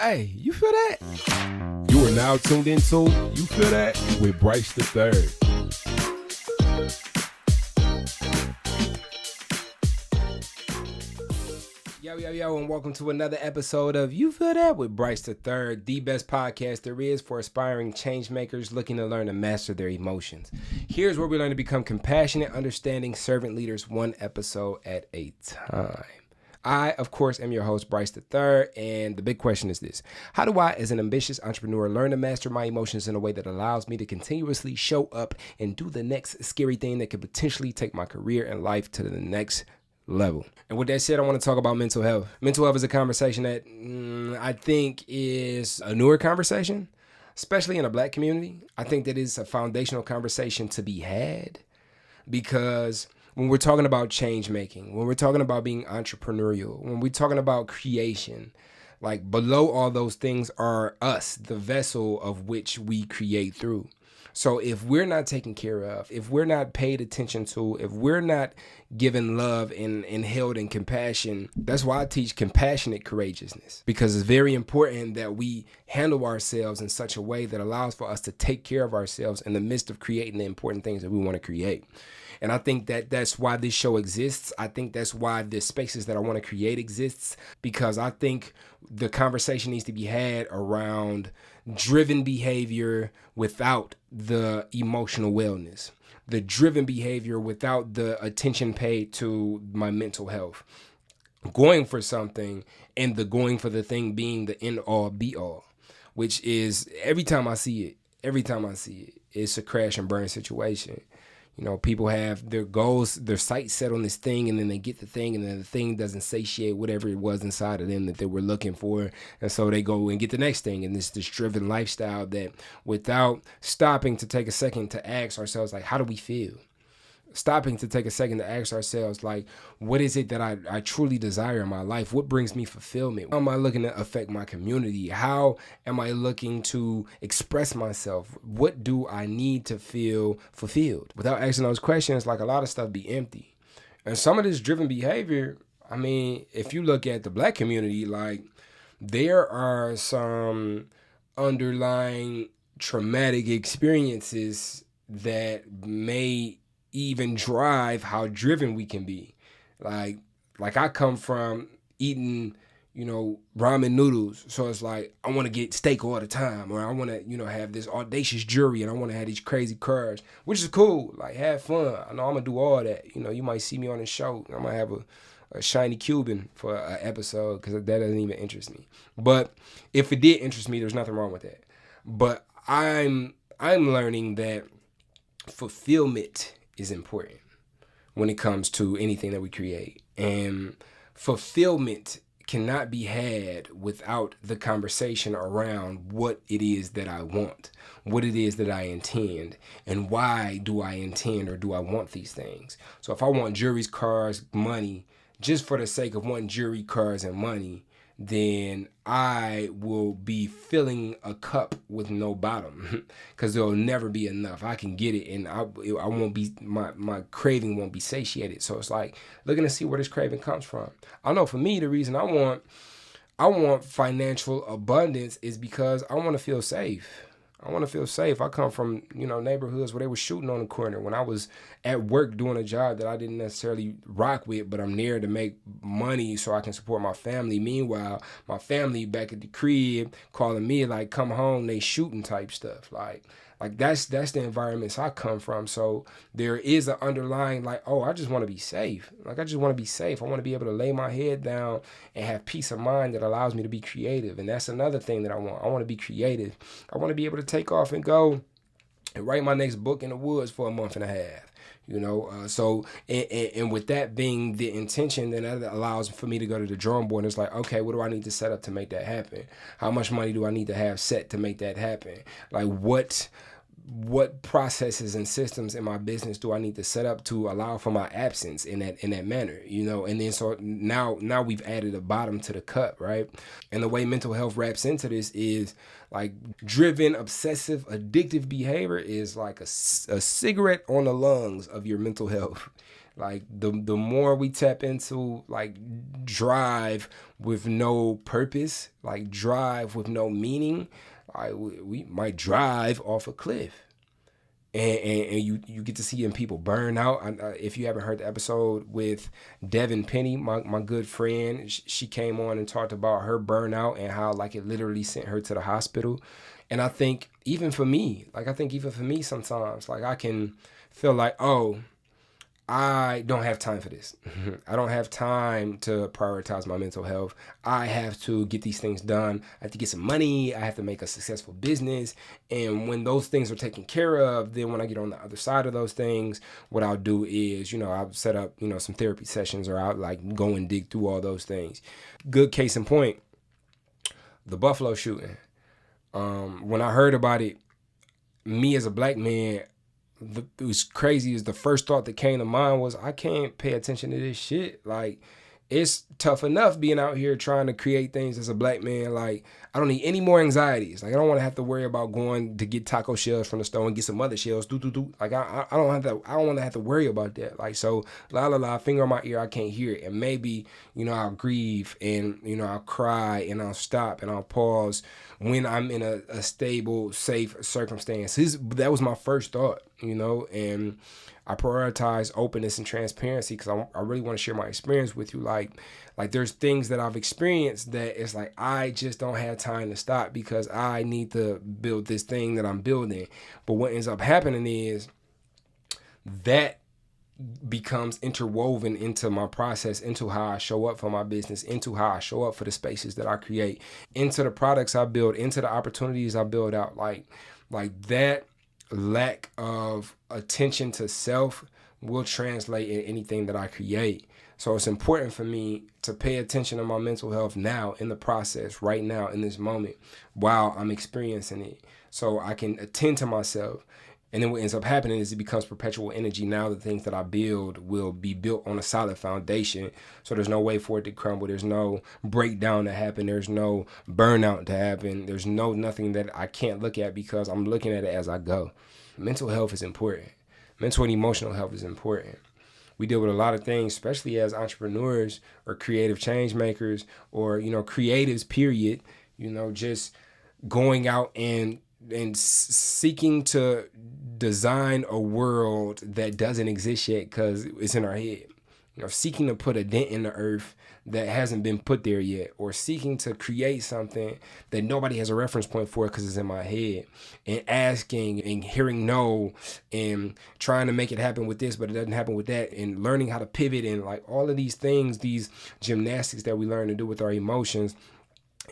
Hey, you feel that? You are now tuned into You Feel That with Bryce the Third. Yo, and welcome to another episode of You Feel That with Bryce the Third, the best podcast there is for aspiring change makers looking to learn to master their emotions. Here's where we learn to become compassionate, understanding servant leaders, one episode at a time. I, of course, am your host, Bryce the Third, and the big question is this: how do I, as an ambitious entrepreneur, learn to master my emotions in a way that allows me to continuously show up and do the next scary thing that could potentially take my career and life to the next level? And with that said, I want to talk about mental health. Mental health is a conversation that I think is a newer conversation, especially in the Black community. I think that is a foundational conversation to be had because when we're talking about change making, when we're talking about being entrepreneurial, when we're talking about creation, like below all those things are us, the vessel of which we create through. So if we're not taken care of, if we're not paid attention to, if we're not given love and held in compassion, that's why I teach compassionate courageousness, because it's very important that we handle ourselves in such a way that allows for us to take care of ourselves in the midst of creating the important things that we want to create. And I think that that's why this show exists. I think that's why the spaces that I want to create exists, because I think the conversation needs to be had around driven behavior without the emotional wellness, the driven behavior without the attention paid to my mental health, going for something and the going for the thing being the end all be all, which is every time I see it, it's a crash and burn situation. You know, people have their goals, their sights set on this thing, and then they get the thing, and then the thing doesn't satiate whatever it was inside of them that they were looking for. And so they go and get the next thing. And it's this driven lifestyle that, without stopping to take a second to ask ourselves, like, how do we feel? Stopping to take a second to ask ourselves, like, what is it that I truly desire in my life? What brings me fulfillment? How am I looking to affect my community? How am I looking to express myself? What do I need to feel fulfilled? Without asking those questions, like, a lot of stuff be empty. And some of this driven behavior, I mean, if you look at the Black community, like, there are some underlying traumatic experiences that may even drive how driven we can be. Like I come from eating, ramen noodles. So it's like, I want to get steak all the time, or I want to, have this audacious jewelry, and I want to have these crazy cars, which is cool. Like, have fun. I know I'm going to do all that. You might see me on the show. I'm going to have a shiny Cuban for an episode, because that doesn't even interest me. But if it did interest me, there's nothing wrong with that. But I'm learning that fulfillment is important when it comes to anything that we create. And fulfillment cannot be had without the conversation around what it is that I want, what it is that I intend, and why do I intend or do I want these things. So if I want jewelry, cars, money, just for the sake of wanting jewelry, cars, and money, then I will be filling a cup with no bottom, because there'll never be enough. I can get it, and I won't be, my craving won't be satiated. So it's like looking to see where this craving comes from. I know for me, the reason I want financial abundance is because I want to feel safe. I come from, neighborhoods where they were shooting on the corner when I was at work doing a job that I didn't necessarily rock with, but I'm there to make money so I can support my family. Meanwhile, my family back at the crib calling me like, come home, they shooting type stuff. Like that's the environments I come from. So there is an underlying, like, oh, I just want to be safe. Like, I just want to be safe. I want to be able to lay my head down and have peace of mind that allows me to be creative. And that's another thing that I want. I want to be creative. I want to be able to take off and go and write my next book in the woods for a month and a half. So with that being the intention, then that allows for me to go to the drawing board, and it's like, okay, what do I need to set up to make that happen? How much money do I need to have set to make that happen? Like, what processes and systems in my business do I need to set up to allow for my absence in that manner, and then so now we've added a bottom to the cup, right? And the way mental health wraps into this is like driven, obsessive, addictive behavior is like a cigarette on the lungs of your mental health. Like the more we tap into like drive with no purpose, like drive with no meaning, we might drive off a cliff. And you get to see people burn out. If you haven't heard the episode with Devyn Penney, my good friend, she came on and talked about her burnout and how like it literally sent her to the hospital. And I think even for me sometimes, like I can feel like, oh, I don't have time for this. I don't have time to prioritize my mental health. I have to get these things done. I have to get some money. I have to make a successful business. And when those things are taken care of, then when I get on the other side of those things, what I'll do is, I'll set up, some therapy sessions, or I'll like go and dig through all those things. Good case in point, the Buffalo shooting. When I heard about it, me as a black man, it was crazy. Is the first thought that came to mind was, I can't pay attention to this shit. Like, it's tough enough being out here trying to create things as a black man. Like, I don't need any more anxieties. Like, I don't want to have to worry about going to get taco shells from the store and get some other shells. Like, I don't want to have to worry about that. Like, so finger on my ear, I can't hear it. And maybe, I'll grieve and, I'll cry and I'll stop and I'll pause when I'm in a stable, safe circumstance. That was my first thought, and I prioritize openness and transparency because I really want to share my experience with you. Like there's things that I've experienced that it's like, I just don't have time to stop because I need to build this thing that I'm building. But what ends up happening is that becomes interwoven into my process, into how I show up for my business, into how I show up for the spaces that I create, into the products I build, into the opportunities I build out. Like that lack of attention to self will translate in anything that I create. So it's important for me to pay attention to my mental health now, in the process, right now, in this moment, while I'm experiencing it, so I can attend to myself. And then what ends up happening is it becomes perpetual energy. Now the things that I build will be built on a solid foundation. So there's no way for it to crumble. There's no breakdown to happen. There's no burnout to happen. There's nothing that I can't look at because I'm looking at it as I go. Mental health is important. Mental and emotional health is important. We deal with a lot of things, especially as entrepreneurs or creative change makers or, creatives, period, just going out and seeking to design a world that doesn't exist yet because it's in our head. Seeking to put a dent in the earth that hasn't been put there yet, or seeking to create something that nobody has a reference point for because it's in my head, and asking and hearing no, and trying to make it happen with this, but it doesn't happen with that, and learning how to pivot, and like all of these things, these gymnastics that we learn to do with our emotions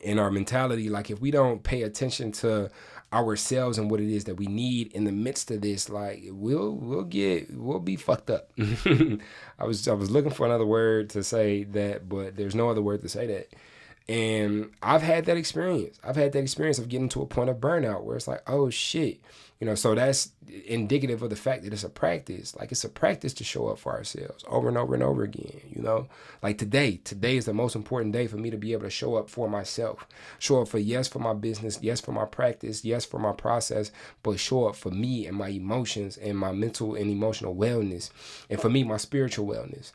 and our mentality. Like, if we don't pay attention to ourselves and what it is that we need in the midst of this, like we'll be fucked up. I was looking for another word to say that, but there's no other word to say that. And I've had that experience. I've had that experience of getting to a point of burnout where it's like, oh shit. So that's indicative of the fact that it's a practice. Like, it's a practice to show up for ourselves over and over and over again, Like today is the most important day for me to be able to show up for myself. Show up for my business, yes, for my practice, yes, for my process, but show up for me and my emotions and my mental and emotional wellness. And for me, my spiritual wellness.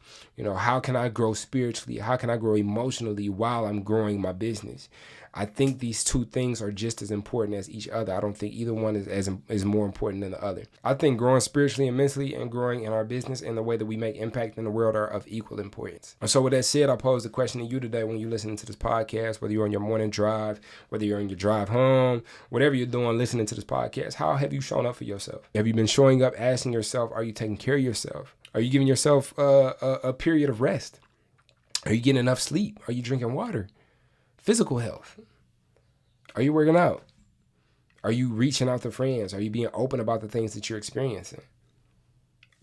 How can I grow spiritually? How can I grow emotionally while I'm growing my business? I think these two things are just as important as each other. I don't think either one is more important than the other. I think growing spiritually and mentally and growing in our business and the way that we make impact in the world are of equal importance. And so with that said, I pose the question to you today when you're listening to this podcast, whether you're on your morning drive, whether you're on your drive home, whatever you're doing listening to this podcast, how have you shown up for yourself? Have you been showing up, asking yourself, are you taking care of yourself? Are you giving yourself a period of rest? Are you getting enough sleep? Are you drinking water? Physical health. Are you working out? Are you reaching out to friends? Are you being open about the things that you're experiencing?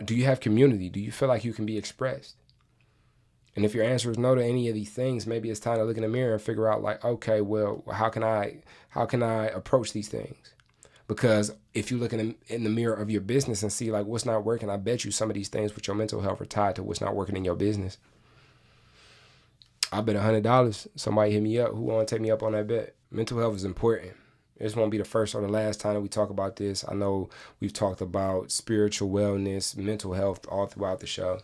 Do you have community? Do you feel like you can be expressed? And if your answer is no to any of these things, maybe it's time to look in the mirror and figure out, like, okay, well, how can I approach these things? Because if you look in the mirror of your business and see like what's not working, I bet you some of these things with your mental health are tied to what's not working in your business. I bet $100 somebody hit me up who want to take me up on that bet. Mental health is important. This won't be the first or the last time that we talk about this. I know we've talked about spiritual wellness, mental health all throughout the show.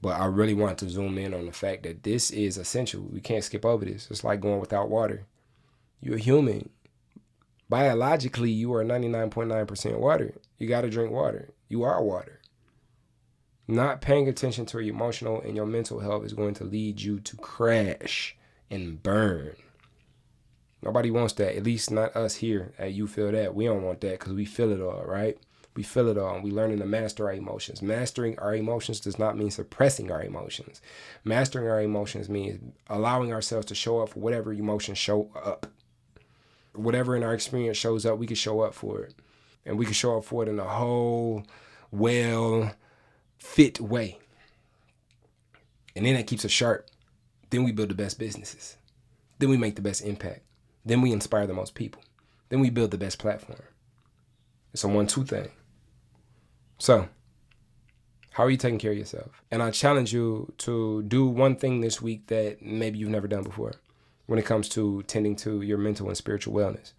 But I really want to zoom in on the fact that this is essential. We can't skip over this. It's like going without water. You're a human. Biologically, you are 99.9% water. You got to drink water. You are water. Not paying attention to your emotional and your mental health is going to lead you to crash and burn. Nobody wants that, at least not us here at You Feel That. We don't want that because we feel it all, right? We feel it all, and we learning to master our emotions. Mastering our emotions does not mean suppressing our emotions. Mastering our emotions means allowing ourselves to show up for whatever emotions show up. Whatever in our experience shows up, we can show up for it. And we can show up for it in a whole, well-fit way. And then that keeps us sharp. Then we build the best businesses. Then we make the best impact. Then we inspire the most people. Then we build the best platform. It's a 1-2 thing. So, how are you taking care of yourself? And I challenge you to do one thing this week that maybe you've never done before when it comes to tending to your mental and spiritual wellness.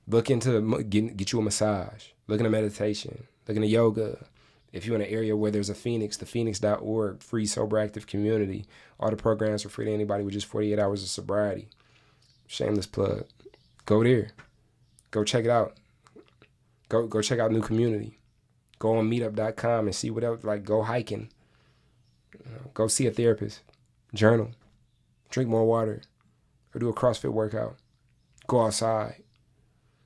Look into get you a massage. Look into meditation. Look into yoga. If you're in an area where there's a Phoenix, the phoenix.org, free sober active community. All the programs are free to anybody with just 48 hours of sobriety. Shameless plug. Go there. Go check it out. Go check out new community. Go on meetup.com and see what else, like go hiking. Go see a therapist. Journal. Drink more water. Or do a CrossFit workout. Go outside.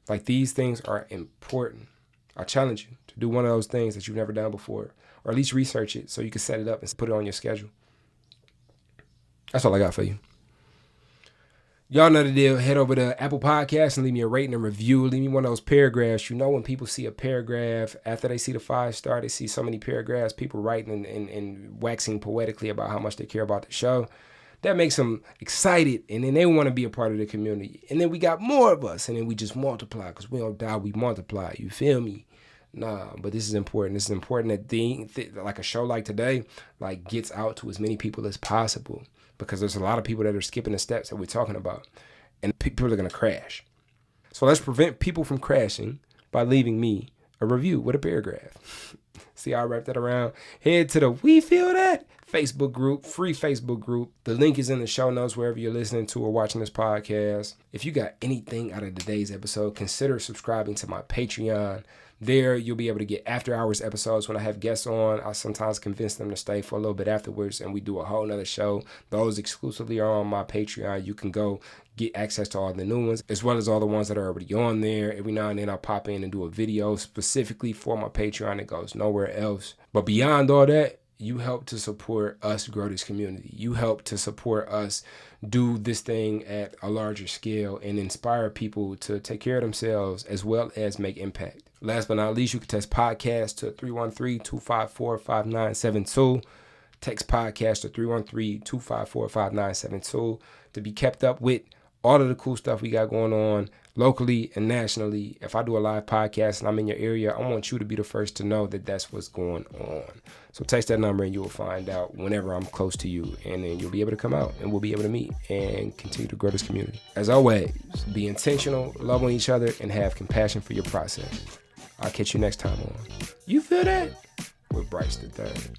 Like these things are important. I challenge you to do one of those things that you've never done before. Or at least research it so you can set it up and put it on your schedule. That's all I got for you. Y'all know the deal. Head over to Apple Podcasts and leave me a rating and review. Leave me one of those paragraphs. You know when people see a paragraph, after they see the 5-star, they see so many paragraphs, people writing and waxing poetically about how much they care about the show. That makes them excited, and then they want to be a part of the community. And then we got more of us, and then we just multiply because we don't die, we multiply. You feel me? Nah, but this is important. This is important that like a show like today like gets out to as many people as possible. Because there's a lot of people that are skipping the steps that we're talking about. And people are going to crash. So let's prevent people from crashing by leaving me a review with a paragraph. See how I wrap that around? Head to the We Feel That Facebook group, free Facebook group. The link is in the show notes wherever you're listening to or watching this podcast. If you got anything out of today's episode, consider subscribing to my Patreon. There, you'll be able to get after hours episodes when I have guests on. I sometimes convince them to stay for a little bit afterwards, and we do a whole nother show. Those exclusively are on my Patreon. You can go get access to all the new ones, as well as all the ones that are already on there. Every now and then I'll pop in and do a video specifically for my Patreon that goes nowhere else. But beyond all that, you help to support us grow this community. You help to support us do this thing at a larger scale and inspire people to take care of themselves as well as make impact. Last but not least, you can text podcast to 313-254-5972. Text podcast to 313-254-5972 to be kept up with all of the cool stuff we got going on locally and nationally. If I do a live podcast and I'm in your area, I want you to be the first to know that that's what's going on. So text that number and you will find out whenever I'm close to you, and then you'll be able to come out and we'll be able to meet and continue to grow this community. As always, be intentional, love on each other, and have compassion for your process. I'll catch you next time on You Feel That with Bryce the Third.